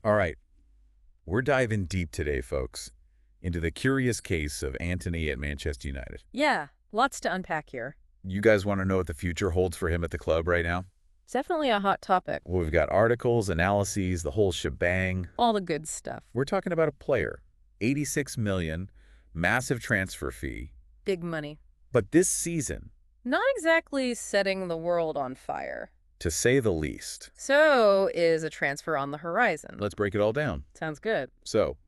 All right, we're diving deep today, folks, into the curious case of Antony at Manchester United. Yeah, lots to unpack here. You guys want to know what the future holds for him at the club right now? It's definitely a hot topic. Well, we've got articles, analyses, the whole shebang. All the good stuff. We're talking about a player, 86 million, massive transfer fee. Big money. But this season, Not exactly setting the world on fire. to say the least, So is a transfer on the horizon. let's break it all down. Sounds good. So,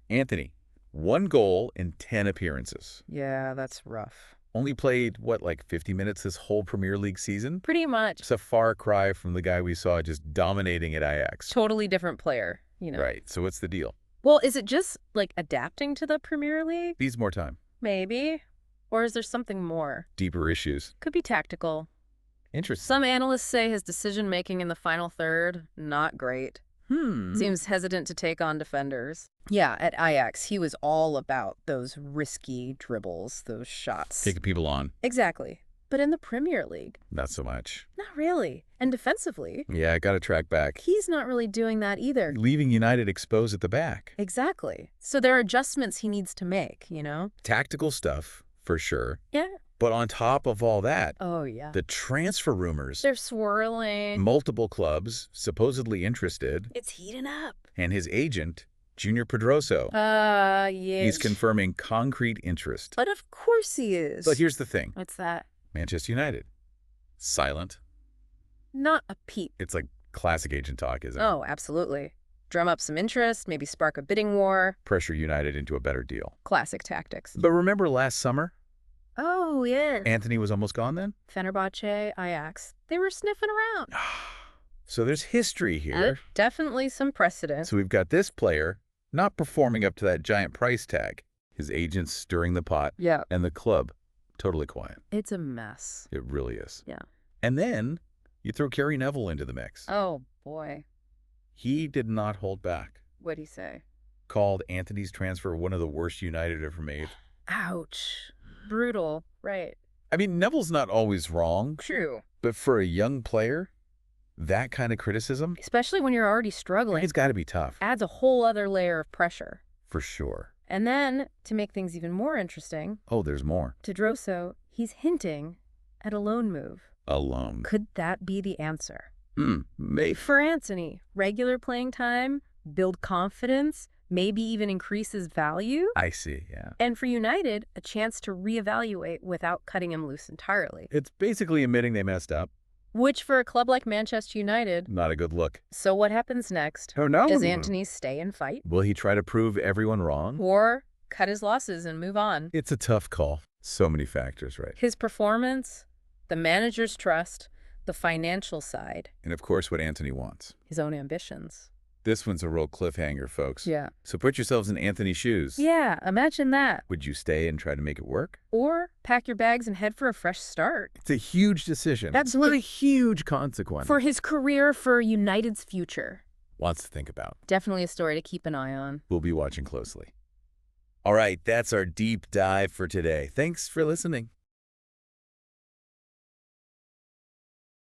Anthony, 1 goal in 10 appearances. Yeah, that's rough. Only played, like 50 minutes this whole Premier League season? Pretty much. It's a far cry from the guy we saw just dominating at Ajax. Totally different player, you know. Right, so what's the deal? Well, is it just, adapting to the Premier League? Needs more time. Maybe. Or is there something more? Deeper issues. Could be tactical. Interesting. Some analysts say his decision-making in the final third, not great. Seems hesitant to take on defenders. Yeah, at Ajax, he was all about those risky dribbles, those shots. Taking people on. Exactly. But in the Premier League, Not so much. not really. And defensively, Yeah, I got to track back. he's not really doing that either. Leaving United exposed at the back. Exactly. So there are adjustments he needs to make, you know? Tactical stuff, for sure. Yeah. But on top of all that, Oh, yeah. the transfer rumors. They're swirling. Multiple clubs supposedly interested. It's heating up. And his agent, Junior Pedroso. Yeah. He's confirming concrete interest. But of course he is. But here's the thing. What's that? Manchester United. Silent. Not a peep. It's like classic agent talk, isn't it? Oh, absolutely. Drum up some interest, maybe spark a bidding war. Pressure United into a better deal. Classic tactics. But remember last summer? Oh, yeah. Anthony was almost gone then? Fenerbahce, Ajax. They were sniffing around. So there's history here. Definitely some precedent. So we've got this player not performing up to that giant price tag. His agents stirring the pot. Yeah. And the club totally quiet. It's a mess. It really is. Yeah. And then you throw Gary Neville into the mix. Oh, boy. He did not hold back. What'd he say? Called Anthony's transfer one of the worst United ever made. Ouch. Brutal. Right. I mean, Neville's not always wrong, True. but for a young player, that kind of criticism, Especially when you're already struggling. it's got to be tough. Adds a whole other layer of pressure. For sure. And then, to make things even more interesting, Oh, there's more. to Droso, he's hinting at a loan move. Alone. Could that be the answer? Maybe. For Anthony, regular playing time, build confidence, maybe even increase his value. I see, yeah. And for United, a chance to reevaluate without cutting him loose entirely. It's basically admitting they messed up. Which for a club like Manchester United, Not a good look. so what happens next? Oh, no. Does Anthony stay and fight? Will he try to prove everyone wrong? Or cut his losses and move on? It's a tough call. So many factors, right? His performance, the manager's trust, the financial side, And of course, what Anthony wants. his own ambitions. This one's a real cliffhanger, folks. Yeah. So put yourselves in Anthony's shoes. Yeah, imagine that. Would you stay and try to make it work? Or pack your bags and head for a fresh start. It's a huge decision. That's with what- a huge consequence. For his career, for United's future. Lots to think about. Definitely a story to keep an eye on. We'll be watching closely. All right, that's our deep dive for today. Thanks for listening.